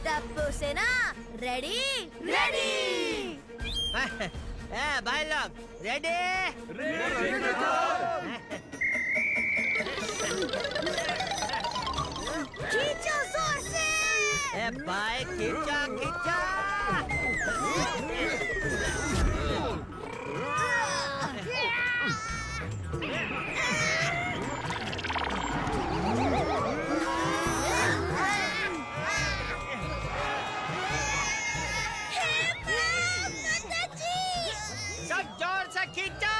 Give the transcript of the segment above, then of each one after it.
टप्पू सेना ready ready. भाई लोग रेडी खींचो जोर से। भाई खींचा खींचा। सब जोर से खींचा।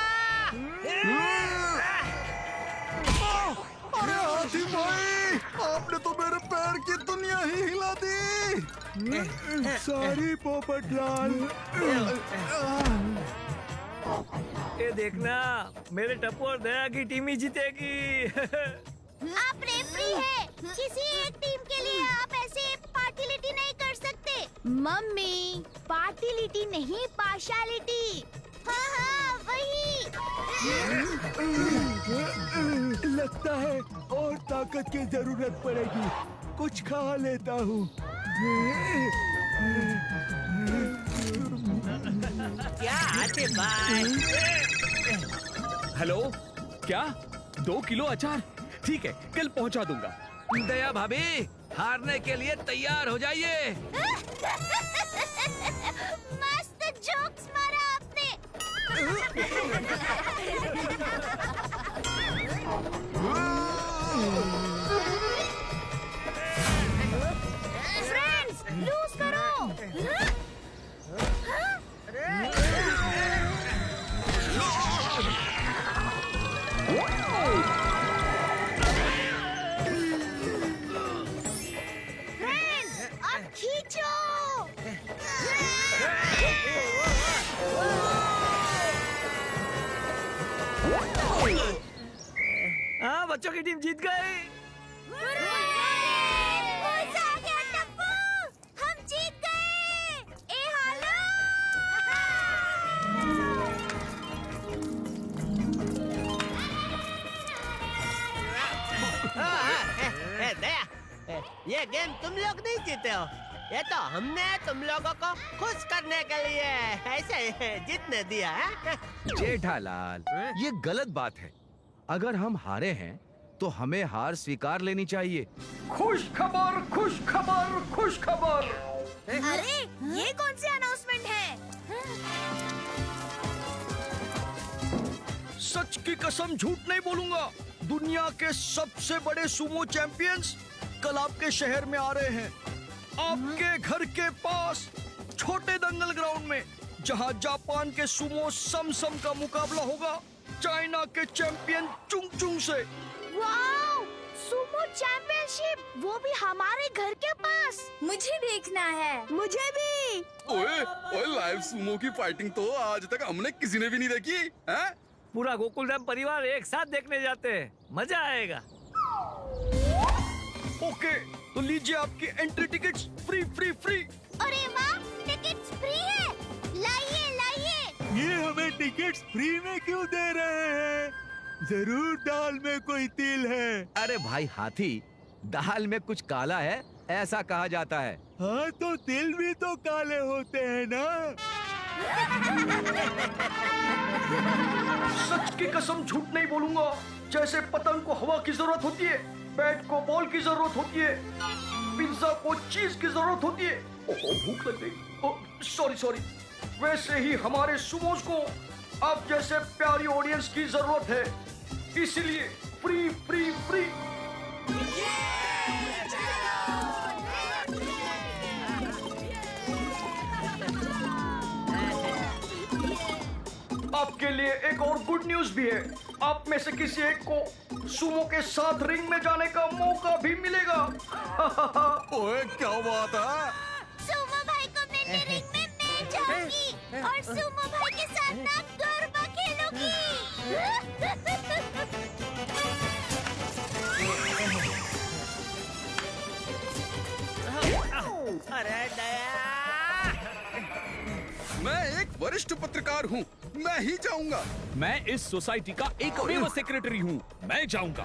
अरे हाथी भाई, आपने तो मेरे पैर की दुनिया ही हिला दी। सॉरी पोपटलाल। ये देखना, मेरे टप्पू और दया की टीम ही जीतेगी। आप रेफरी है, किसी एक टीम के लिए आप ऐसे पार्टिलिटी नहीं कर सकते। मम्मी, पार्टिलिटी नहीं पार्शियलिटी। हाँ हाँ वही। लगता है और ताकत की जरूरत पड़ेगी, कुछ खा लेता हूँ। क्या हाथी भाई? हेलो, क्या 2 किलो अचार? ठीक है, कल पहुंचा दूंगा। दया भाभी, हारने के लिए तैयार हो जाइए। मस्त जोक्स मारा आपने। फ्रेंड्स, लूज करो। फ्रेंड्स, अब खींचो। हाँ, बच्चों की टीम जीत गई। मजा आ गया टप्पू, हम जीत गए। ए हालो। दया, ये गेम तुम लोग नहीं जीते हो, ये तो हमने तुम लोगों को खुश करने के लिए ऐसे जीतने दिया है। जेठालाल, ये गलत बात है। अगर हम हारे हैं तो हमें हार स्वीकार लेनी चाहिए। खुश खबर, खुश खबर, खुश खबर। अरे ये कौन सी अनाउंसमेंट है? सच की कसम, झूठ नहीं बोलूंगा। दुनिया के सबसे बड़े सुमो चैंपियंस कल आपके शहर में आ रहे हैं। आपके घर के पास छोटे दंगल ग्राउंड में, जहां जापान के सुमो समसम का मुकाबला होगा चाइना के चैंपियन चुंग चुंग से। वाओ, सुमो चैंपियनशिप, वो भी हमारे घर के पास। मुझे देखना है। मुझे भी। ओए ओए, लाइव सुमो की फाइटिंग तो आज तक हमने किसी ने भी नहीं देखी है। पूरा गोकुलधाम परिवार एक साथ देखने जाते हैं, मजा आएगा। ओके, तो लीजिए आपकी entry tickets free free free. अरे वाह, टिकट्स फ्री है। लाइए लाइए। ये हमें टिकट्स फ्री में क्यों दे रहे हैं? जरूर दाल में कोई तिल है। अरे भाई हाथी, दाल में कुछ काला है ऐसा कहा जाता है। हाँ, तो तिल भी तो काले होते हैं ना। सच की कसम, झूठ नहीं बोलूंगा। जैसे पतंग को हवा की जरूरत होती है, बैट को बॉल की जरूरत होती है, पिज्जा को चीज की जरूरत होती है। ओहो, भूख लग गई। Sorry sorry. वैसे ही हमारे सुमोस को आप जैसे प्यारी ऑडियंस की जरूरत है, इसलिए फ्री फ्री फ्री। आपके लिए एक और गुड न्यूज भी है। आप में से किसी एक को सुमो के साथ रिंग में जाने का मौका भी मिलेगा। ओए, क्या बात है? सुमो भाई को मिलने रिंग में मैं जाऊंगी और सुमो भाई के साथ ना गरबा खेलूंगी। वरिष्ठ पत्रकार हूँ, मैं ही जाऊंगा। मैं इस सोसाइटी का एकमेव सेक्रेटरी हूँ, मैं जाऊंगा।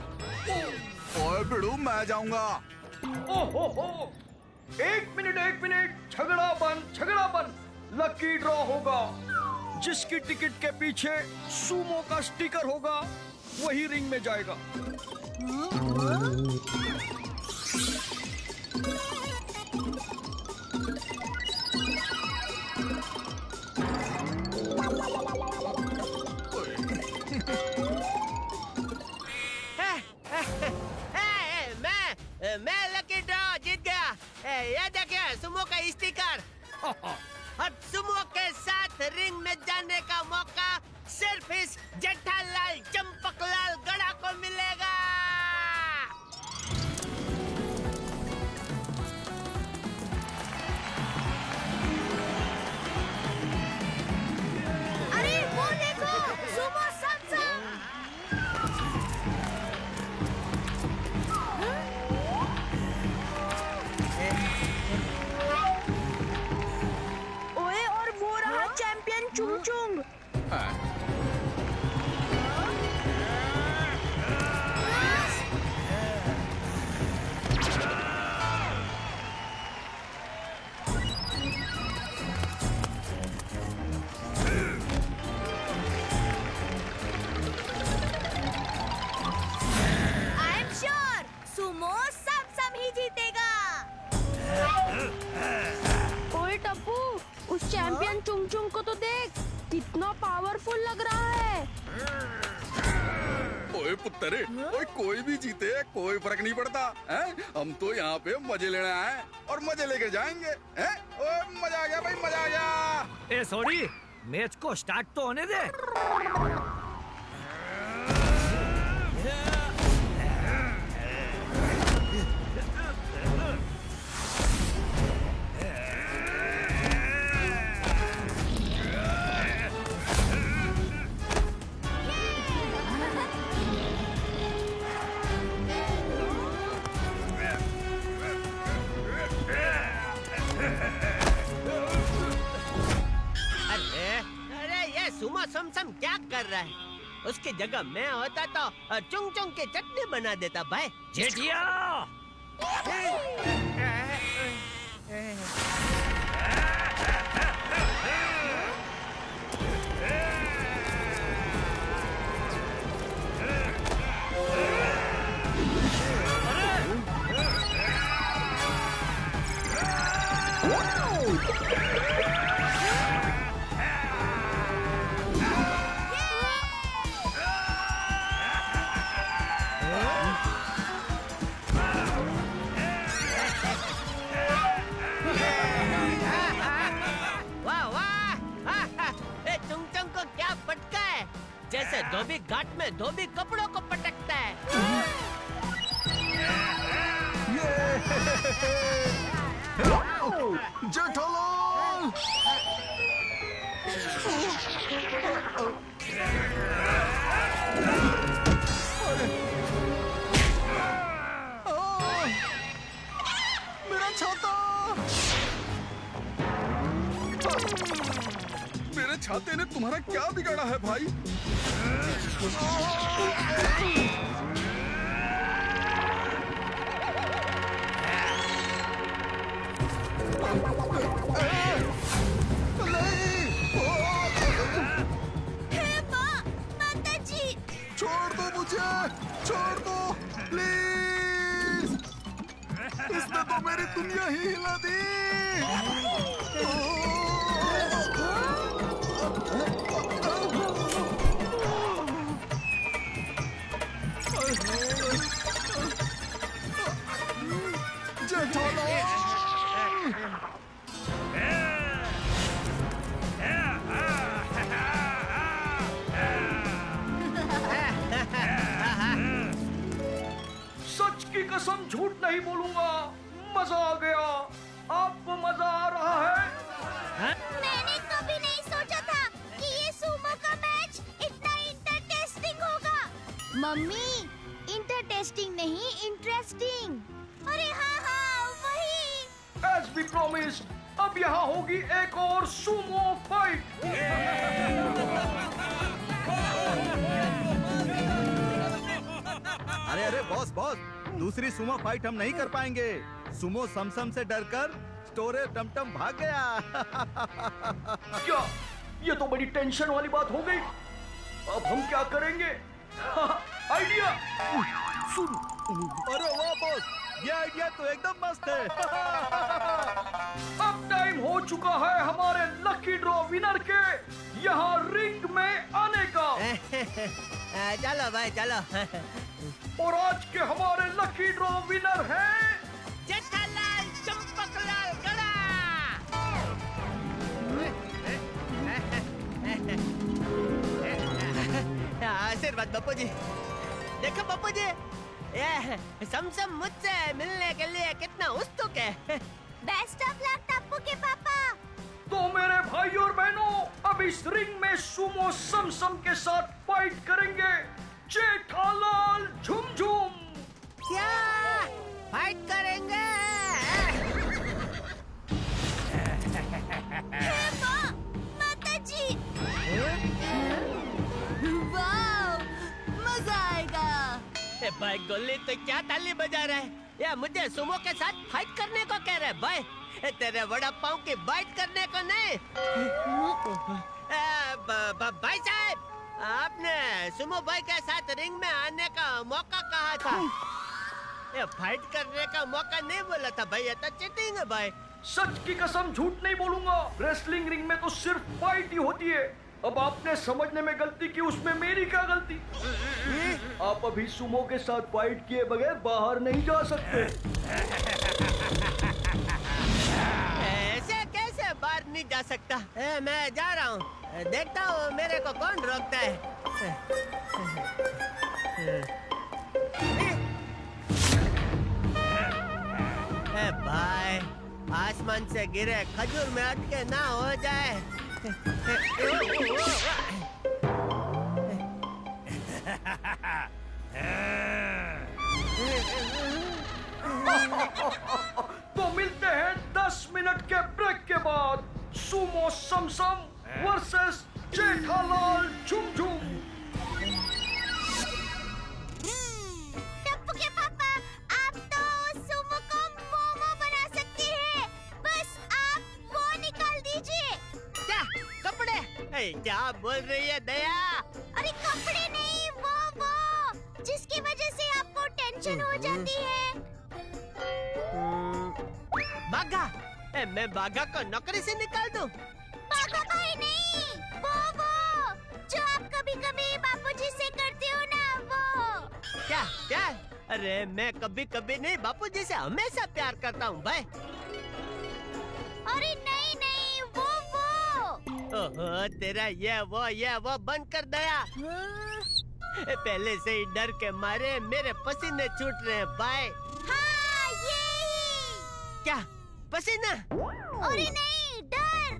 ओए बिड़ू, मैं जाऊंगा। ओहो, एक मिनट, झगड़ा बंद। लकी ड्रॉ होगा। जिसकी टिकट के पीछे सुमो का स्टिकर होगा वही रिंग में जाएगा। मैं लकी ड्रॉ जीत गया। ये देखिए सुमो का स्टिकर। अब सुमो के साथ रिंग में जाने का मौका सिर्फ इस जेठालाल चंपकलाल गड़ा को मिलेगा। अरे वो देखो, सुमो समसम। ओए, और वो रहा champion Chung Chung. I am sure sumo समसम ही जीतेगा। ओए टप्पू, उस चैंपियन चुंग चुंग को तो देख, कितना पावरफुल लग रहा है। ओए पुत्तरे, ओए कोई भी जीते कोई फर्क नहीं पड़ता हैं? हम तो यहाँ पे मजे लेने आए और मजे लेके जाएंगे हैं? ओए मजा आ गया भाई, मजा आ गया। ए सॉरी, मैच को स्टार्ट तो होने दे। अरे ये सुमो समसम क्या कर रहा है? उसकी जगह मैं होता तो चुंग चुंग की चटनी बना देता भाई। जेठिया, वाह वाह! ए चुंग चुंग को क्या पटका है? जैसे धोबी घाट में धोबी कपड़ों को पटकता है। जेठालाल, मेरा छाता, मेरे छाते ने तुम्हारा क्या बिगाड़ा है भाई? हे माँ, माता जी। छोड़ दो मुझे, छोड़ दो प्लीज। इसने तो मेरी दुनिया ही हिला दी। सच की कसम झूठ नहीं बोलूंगा। मजा आ गया। आपको मजा आ रहा है? मैंने कभी नहीं सोचा था कि ये सुमो का मैच इतना इंटरेस्टिंग होगा। मम्मी, इंटरेस्टिंग नहीं, इंटरेस्टिंग। अरे हाँ हाँ, वही। As we promised, अब यहाँ होगी एक और सुमो फाइट। अरे अरे बॉस बॉस, दूसरी सुमो फाइट हम नहीं कर पाएंगे। सुमो समसम से डरकर स्टोरे टमटम भाग गया। क्या ये तो बड़ी टेंशन वाली बात हो गई। अब हम क्या करेंगे? आइडिया। अरे वाह बॉस, ये आइडिया तो एकदम मस्त है। अब टाइम हो चुका है हमारे लकी ड्रॉ विनर के यहाँ रिंग में आने का। चलो भाई चलो। और आज के हमारे लकी ड्रॉ विनर हैं जेठालाल चंपकलाल गड़ा। आशीर्वाद बापू जी। देखो बापू जी, ये समसम मुझसे मिलने के लिए कितना उत्सुक है। बेस्ट ऑफ लक टप्पू के पापा। तो मेरे भाई और बहनों, अब इस रिंग में सुमो समसम के साथ फाइट करेंगे जेठालाल झुमझुम। क्या फाइट करेंगे? माता जी, वाह, मजा आएगा। ए भाई गोली तो क्या ताली बजा रहा है? या मुझे सुमो के साथ फाइट करने को कह रहे भाई? तेरे वड़ा पाव की बाइट करने को नहीं। भाई साहब, आपने सुमो भाई के साथ रिंग में आने का मौका कहा था। ये फाइट करने का मौका नहीं बोला था भाई, ये तो चीटिंग है भाई। सच की कसम झूठ नहीं बोलूंगा। रेसलिंग रिंग में तो सिर्फ फाइट ही होती है। अब आपने समझने में गलती की, उसमें मेरी क्या गलती? आप अभी सुमो के साथ फाइट किए बगैर बाहर नहीं जा सकते। ऐसे कैसे बाहर नहीं जा सकता? मैं जा रहा हूँ, देखता हूँ मेरे को कौन रोकता है। भाई, आसमान से गिरे खजूर में अटके ना हो जाए। तो मिलते हैं 10 मिनट के ब्रेक के बाद। सुमो समसम वर्सेस जेठालाल झुमझुम। टप्पू के पापा, आप तो सुमो को मोमो बना सकते हैं। बस आप वो निकाल दीजिए। क्या कपड़े? क्या बोल रही है दया? अरे कपड़े नहीं, वो जिसकी वजह से आपको टेंशन हो जाती है। बागा? मैं बागा को नौकरी से निकाल दूं? बागा भाई नहीं, वो जो आप कभी-कभी बापूजी से करते हो ना, वो। क्या क्या? अरे मैं कभी कभी नहीं, बापूजी से हमेशा प्यार करता हूँ भाई। अरे नहीं नहीं, वो। ओहो, तेरा ये वो बंद कर दया। पहले से ही डर के मारे मेरे पसीने छूट रहे हैं भाई। हाँ, यही। क्या पसीना? अरे नहीं, डर।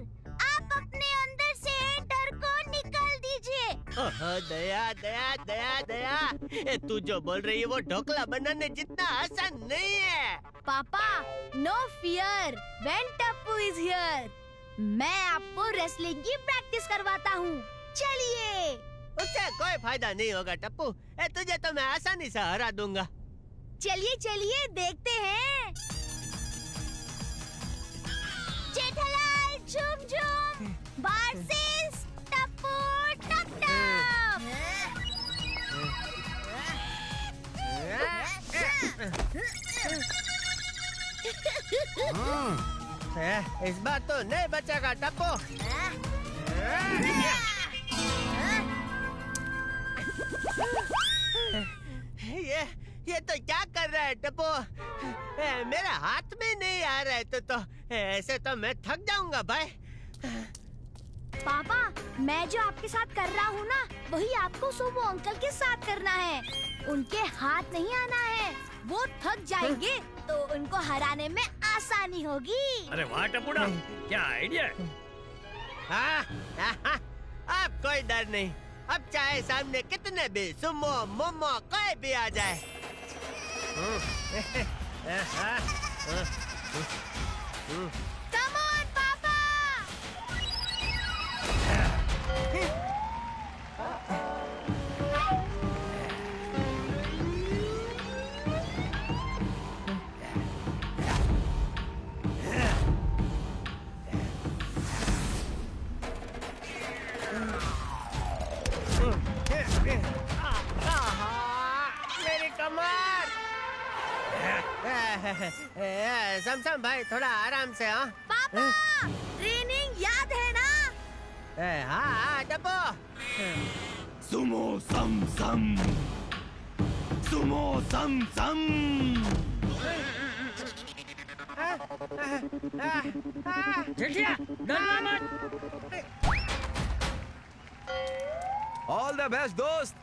आप अपने अंदर से डर को निकाल दीजिए। ओहो, दया दया दया दया, तू जो बोल रही है वो ढोकला बनाने जितना आसान नहीं है। पापा, no fear when Tappu is here. मैं आपको रेसलिंग की प्रैक्टिस करवाता हूँ। चलिए। उससे कोई फायदा नहीं होगा टप्पू। तुझे तो मैं आसानी से हरा दूंगा। चलिए चलिए, देखते हैं। जेठालाल झुमझुम वर्सेस टप्पू टमटम। इस बार तो नहीं बचेगा टप्पू। ये तो क्या कर रहा है टप्पू? मेरा हाथ में नहीं आ रहा है तो ऐसे तो मैं थक जाऊंगा भाई। पापा, मैं जो आपके साथ कर रहा हूँ ना, वही आपको सुमो अंकल के साथ करना है। उनके हाथ नहीं आना है। वो थक जाएंगे तो उनको हराने में आसानी होगी। अरे वाह टपुड़ा, क्या आइडिया है। अब कोई डर नहीं। अब चाहे सामने कितने भी सुमो मोमो कोई भी आ जाए। कम ऑन मेरी कमर। समसम भाई थोड़ा आराम से। हाँ पापा, ट्रेनिंग याद है ना? हाँ डब्बो। सुमो सम सम, सुमो सम सम। जेठिया, डरना मत। ऑल द बेस्ट दोस्त।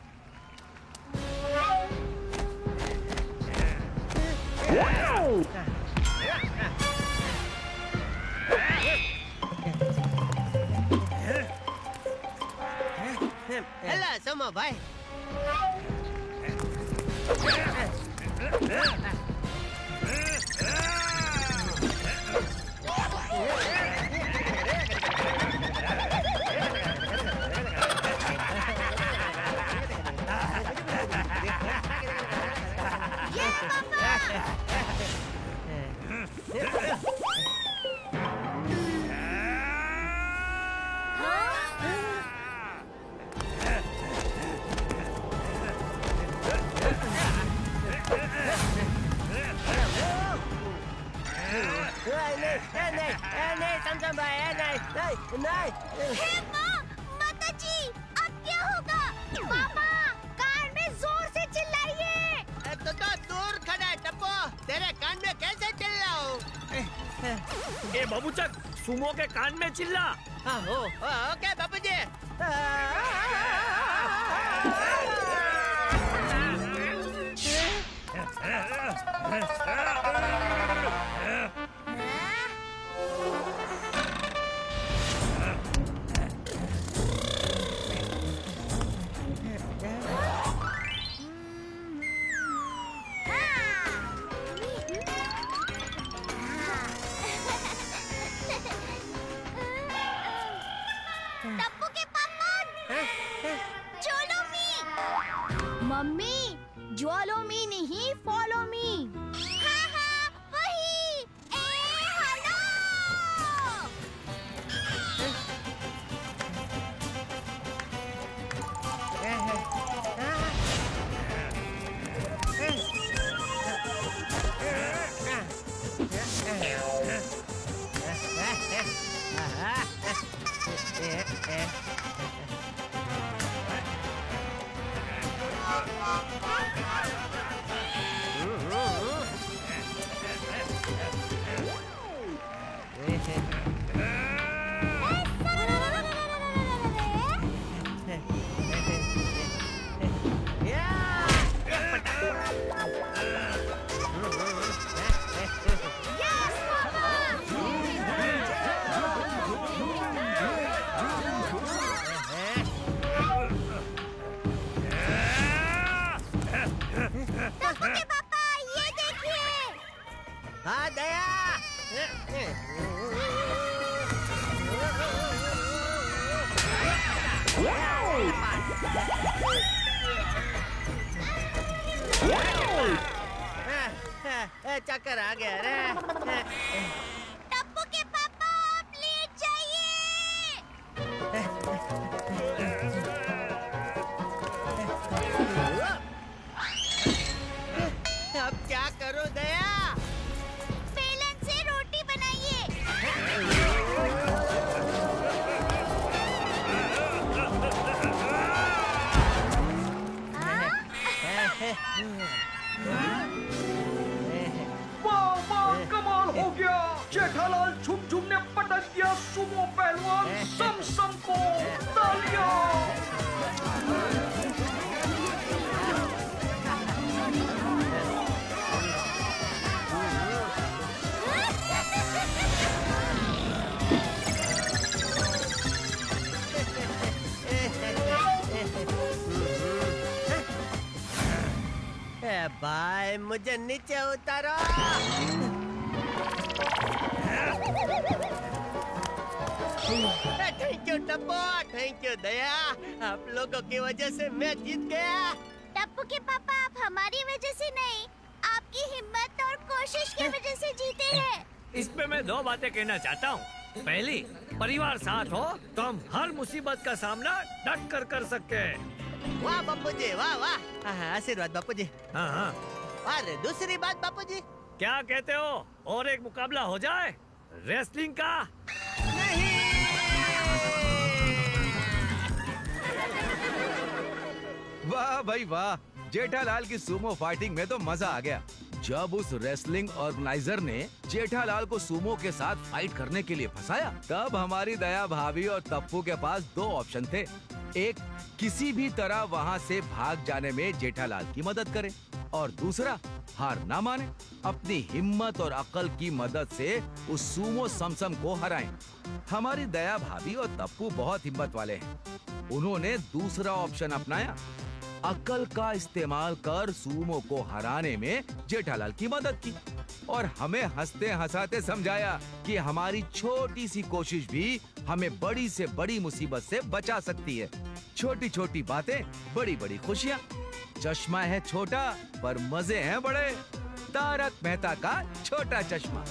हेलो सुमो भाई। नहीं समसम भाई, नहीं। हे माँ, माता जी, अब क्या होगा? पापा, कान में जोर से चिल्लाइए। तो दूर खड़ा है डब्बो, तेरे कान में कैसे चिल्लाऊं? ए बाबूचक, सुमो के कान में चिल्ला। हाँ ओके बाबूजी। टप्पू के पापा, चलो मी। मम्मी, ज्वालो मी नहीं, फॉलो मी। हाँ, वही। हेलो। टप्पू के पापा, ये देखिए। हाँ दया। चक्कर आ गया रे। टप्पू के पापा, आप लेट जाइए। अब क्या करूं दया? बेलन से रोटी बनाइए। वाह, कमाल हो गया। जेठालाल झुम झुम ने पटक दिया सुमो पहलवान समसम को। तालियां। भाई मुझे नीचे उतारो। Thank you Tappu, thank you Daya. आप लोगों की वजह से मैं जीत गया। टप्पू के पापा, आप हमारी वजह से नहीं, आपकी हिम्मत और कोशिश की वजह से जीते हैं। इसमें मैं दो बातें कहना चाहता हूँ। पहली, परिवार साथ हो तो हम हर मुसीबत का सामना डट कर सकते हैं। वाह बापूजी, वाह वाह। आशीर्वाद बापूजी। हाँ हाँ, और दूसरी बात बापूजी। क्या कहते हो, और एक मुकाबला हो जाए रेसलिंग का? वाह भाई वाह, जेठालाल की सुमो फाइटिंग में तो मजा आ गया। जब उस रेसलिंग ऑर्गेनाइजर ने जेठालाल को सुमो के साथ फाइट करने के लिए फंसाया, तब हमारी दया भाभी और तप्पू के पास दो ऑप्शन थे। एक, किसी भी तरह वहाँ से भाग जाने में जेठालाल की मदद करे, और दूसरा, हार ना माने, अपनी हिम्मत और अकल की मदद से उस सुमो समसम को हराएं। हमारी दया भाभी और तप्पू बहुत हिम्मत वाले हैं। उन्होंने दूसरा ऑप्शन अपनाया, अकल का इस्तेमाल कर सुमो को हराने में जेठालाल की मदद की, और हमें हंसते हंसाते समझाया कि हमारी छोटी सी कोशिश भी हमें बड़ी से बड़ी मुसीबत से बचा सकती है। छोटी छोटी बातें, बड़ी बड़ी खुशियाँ। चश्मा है छोटा पर मजे हैं बड़े। तारक मेहता का छोटा चश्मा।